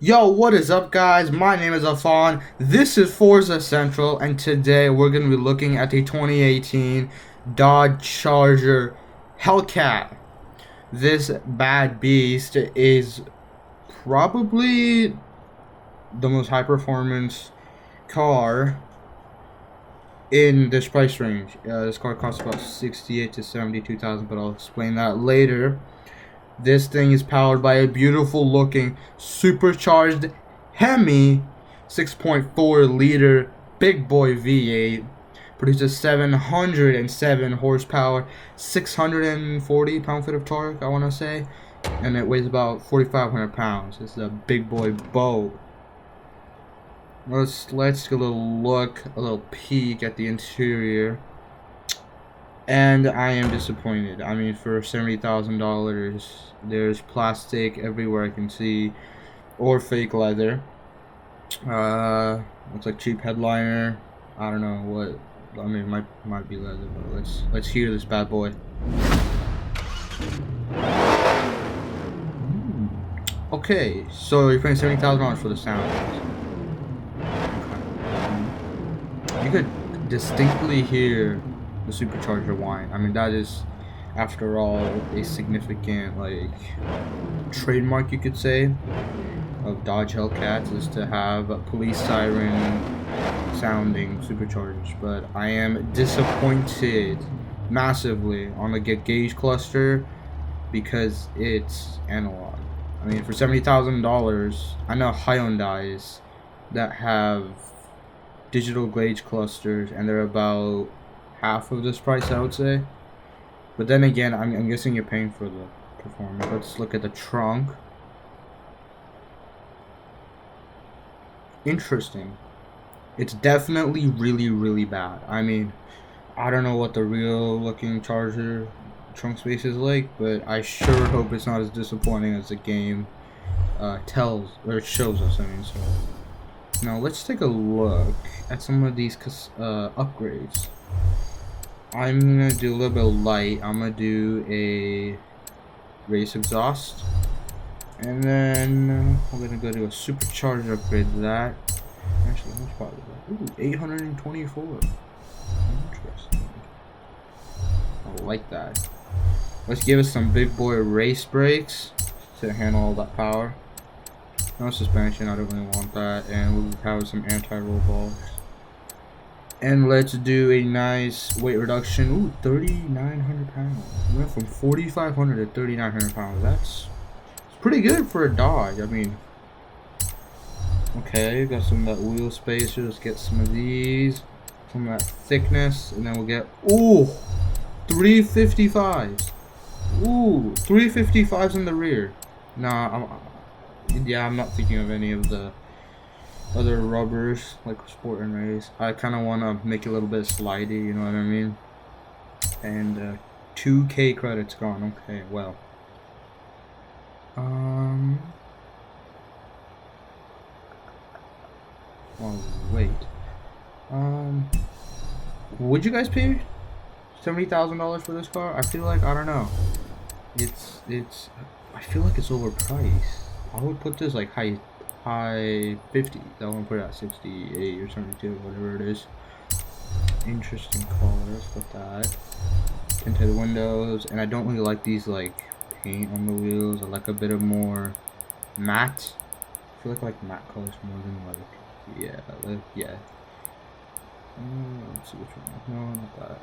Yo, what is up, guys? My name is Afan. This is Forza Central, and today we're going to be looking at the 2018 Dodge Charger Hellcat. This bad beast is probably the most high-performance car in this price range. This car costs about 68 to 72,000, but I'll explain that later. This thing is powered by a beautiful looking supercharged Hemi 6.4 liter big boy V8. Produces 707 horsepower, 640 pound-feet of torque, I want to say. And it weighs about 4,500 pounds. This is a big boy boat. Let's get a little look, a little peek at the interior. And I am disappointed. I mean, for $70,000, there's plastic everywhere I can see, or fake leather. Looks like cheap headliner. I don't know what. I mean, it might be leather, but let's hear this bad boy. Okay, so you're paying $70,000 for the sound. Okay. You could distinctly hear the supercharger whine. I mean, that is, after all, a significant trademark, you could say, of Dodge Hellcats, is to have police siren sounding superchargers. But I am disappointed massively on the gauge cluster because it's analog. I mean, for $70,000, I know Hyundais that have digital gauge clusters, and they're about half of this price, I would say. But then again, I'm guessing you're paying for the performance. Let's look at the trunk. Interesting. It's definitely really bad. I mean, I don't know what the real looking Charger trunk space is like, but I sure hope it's not as disappointing as the game tells or shows us. I mean, so now let's take a look at some of these upgrades. I'm gonna do a little bit of light. I'm gonna do a race exhaust, and then we're gonna go to a supercharger upgrade to that. Actually, how much power is that? Ooh, 824. Interesting. I like that. Let's give it some big boy race brakes to handle all that power. No suspension, I don't really want that, and we'll have some anti-roll balls. And let's do a nice weight reduction. Ooh, 3,900 pounds. We went from 4,500 to 3,900 pounds. That's pretty good for a Dodge. I mean, okay, got some of that wheel spacer. Let's get some of these, some of that thickness, and then we'll get 355s. Ooh, 355s in the rear. Nah, I'm not thinking of any of the other rubbers like sport and race. I kind of want to make it a little bit slidey, you know what I mean? And 2K credits gone. Okay, well, wait, would you guys pay $70,000 for this car? I feel like, I don't know, I feel like it's overpriced. I would put this like high 50s. I want to put it at 68 or 72, whatever it is. Interesting colors with that. Tinted windows, and I don't really like these like paint on the wheels. I like a bit of more matte. I feel like matte colors more than yeah. Let's see which one. No, not that.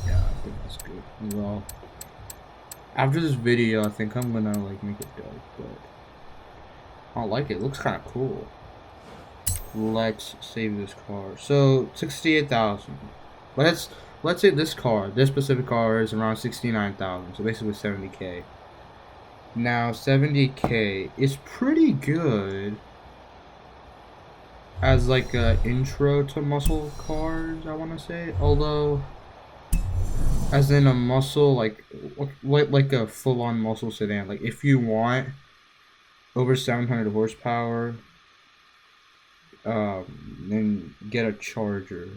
Yeah, I think that's good. Well, after this video, I think I'm gonna make it dark, but I like it. It looks kind of cool. Let's save this car. So 68,000. Let's say this specific car is around 69,000. So basically 70K. Now 70K is pretty good as like a intro to muscle cars, I want to say. Although, as in a muscle like a full-on muscle sedan. Like if you want over 700 horsepower, then get a Charger.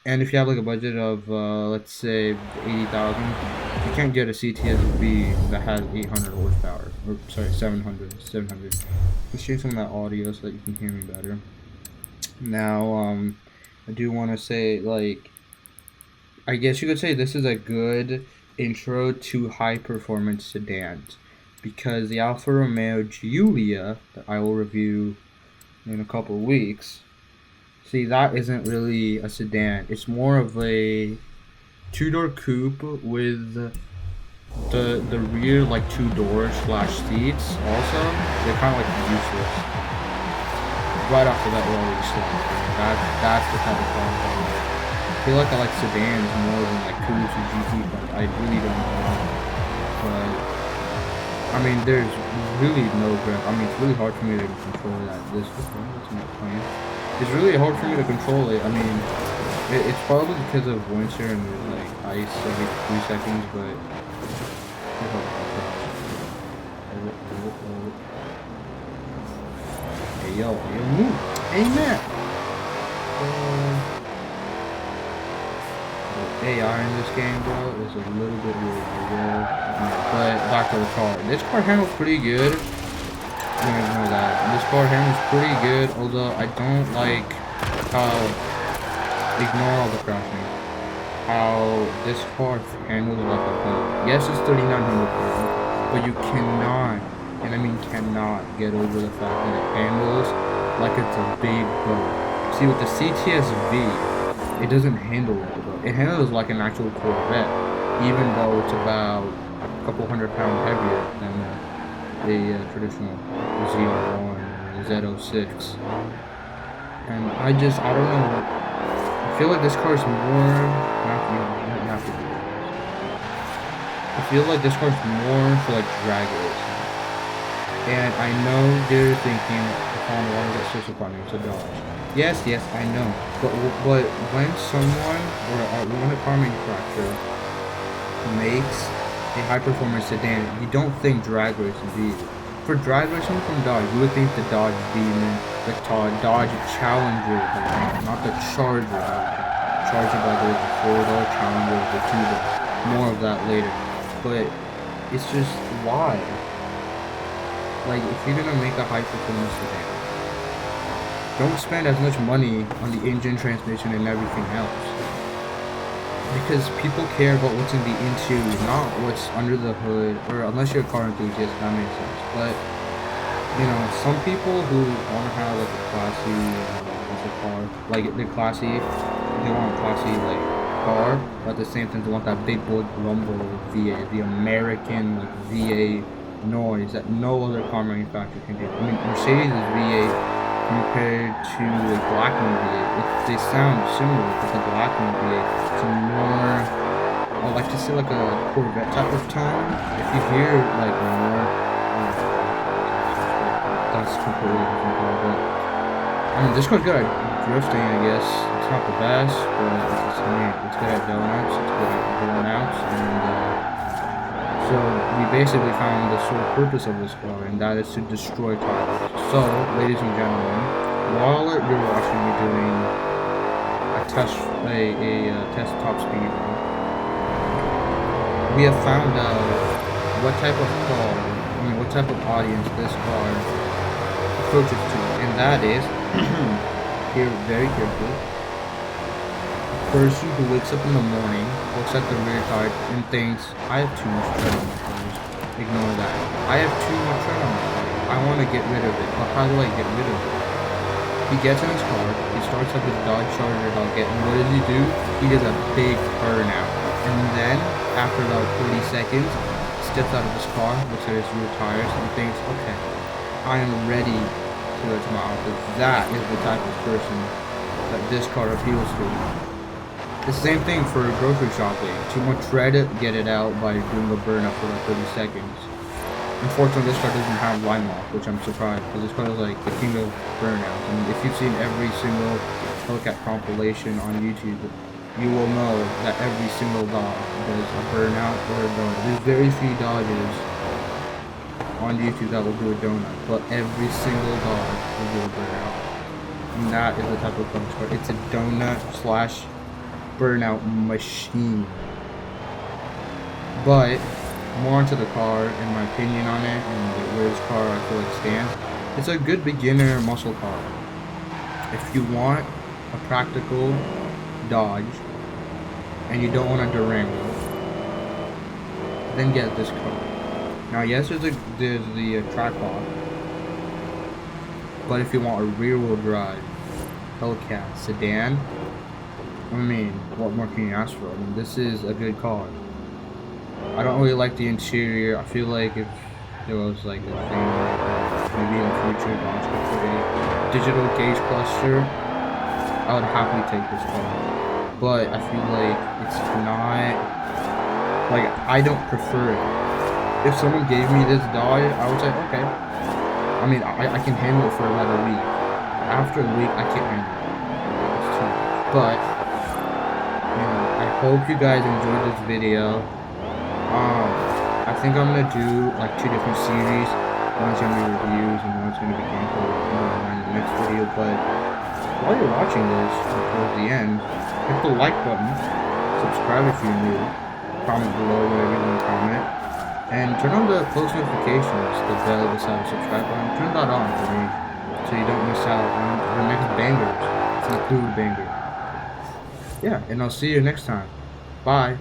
And if you have like a budget of let's say 80,000, you can't get a CTS-V that has 800 horsepower, or sorry, 700. Let's change some of that audio so that you can hear me better. Now, I do want to say, like, I guess you could say this is a good intro to high performance sedans, because the Alfa Romeo Giulia that I will review in a couple weeks, see, that isn't really a sedan. It's more of a two-door coupe with the rear like 2 doors slash seats. Also, they're kind of like useless. Right after that, we're already slow. That's the type of car I like. I feel like I like sedans more than like coupes or GT cars. I really don't know, but I mean, there's really no grip. I mean, it's really hard for me to control that. It's really hard for me to control it. I mean, it's probably because of winter and there's like ice every 3 seconds, but hey yo, move. Amen. The AI in this game, bro, is a little bit weird, but back to the car. This car handles pretty good. I'm gonna ignore that. This car handles pretty good, although I don't like how, ignore all the crashing, how this car handles like a boat. Yes, it's 3,900 pounds, but you cannot, and I mean cannot, get over the fact that it handles like it's a big boat. See, with the CTS-V, it doesn't handle like a boat. It handles like an actual Corvette, even though it's about a couple 100 pounds heavier than the traditional ZR1 or Z06. And I don't know. I feel like this car is more. I feel like this car is more for like drag racing. And I know they're thinking, Honda, why is that so surprising? It's a Dodge. Yes, I know. But when someone or when a car manufacturer makes a high-performance sedan, you don't think drag racing vehicle. For drag racing from Dodge, you would think the Dodge Demon, the Dodge Challenger, not the Charger. Charger, by the way, the 4-door, Challenger, the 2-door. More of that later. But it's just, why? Like, if you're gonna make a high-performance sedan, don't spend as much money on the engine, transmission, and everything else. Because people care about what's in the interior, not what's under the hood, or unless you're a car enthusiast, that makes sense. But, you know, some people who want to have like a classy car, like they're classy, they want a classy like car, but at the same time they want that big boy rumble V8, the American like V8 noise that no other car manufacturer can do. I mean, Mercedes is V8 compared to a Blackman V8. They sound similar, but the Blackman V8 is more, I like to say like a Corvette type of tone. If you hear like more, that's completely different car, but I mean, this car's good at drifting, I guess. It's not the best, but it's good at donuts, it's good at burnouts, and so we basically found the sole purpose of this car, and that is to destroy tires. So, ladies and gentlemen, while you're watching me doing a test top speed run, we have found out what type of audience this car approaches to, and that is, here very carefully, a person who wakes up in the morning, looks at the rear tire, and thinks, I have too much tread on my tires. Ignore that. I have too much tread on my tire. I want to get rid of it, but how do I get rid of it? He gets in his car, he starts up his Dodge Charger Hellcat, and what does he do? He does a big burnout. And then, after about 30 seconds, steps out of his car, looks at his rear tires, and thinks, okay, I am ready to go to my office. That is the type of person that this car appeals to. The same thing for grocery shopping. Too much tread, get it out by doing a burnout for like 30 seconds. Unfortunately, this car doesn't have line lock, which I'm surprised, because this car is like the king of burnouts. And if you've seen every single Hellcat compilation on YouTube, you will know that every single Dodge does a burnout or a donut. There's very few Dodges on YouTube that will do a donut, but every single Dodge will do a burnout. And that is the type of car. It's a donut slash burnout machine. But more into the car, in my opinion on it, and where this car I feel like stands. It's a good beginner muscle car. If you want a practical Dodge and you don't want a Durango, then get this car. Now, yes, there's the tripod, but if you want a rear-wheel drive Hellcat sedan, I mean, what more can you ask for? I mean, this is a good car. I don't really like the interior. I feel like if there was like a thing maybe in the future Dodge could put a digital gauge cluster, I would happily take this car. But I feel like it's not, like, I don't prefer it. If someone gave me this Dodge, I would say, okay. I mean, I can handle it for about a week. After a week, I can't handle it. It's too much. But, you know, I hope you guys enjoyed this video. I think I'm gonna do like 2 different series. One's gonna be reviews and one's gonna be gameplay in the next video. But while you're watching this towards the end, hit the like button, subscribe if you're new, comment below whatever you want to comment, and turn on the post notifications, the bell beside the subscribe button. Turn that on for me so you don't miss out on the next bangers. It's a dude banger. Yeah, and I'll see you next time. Bye.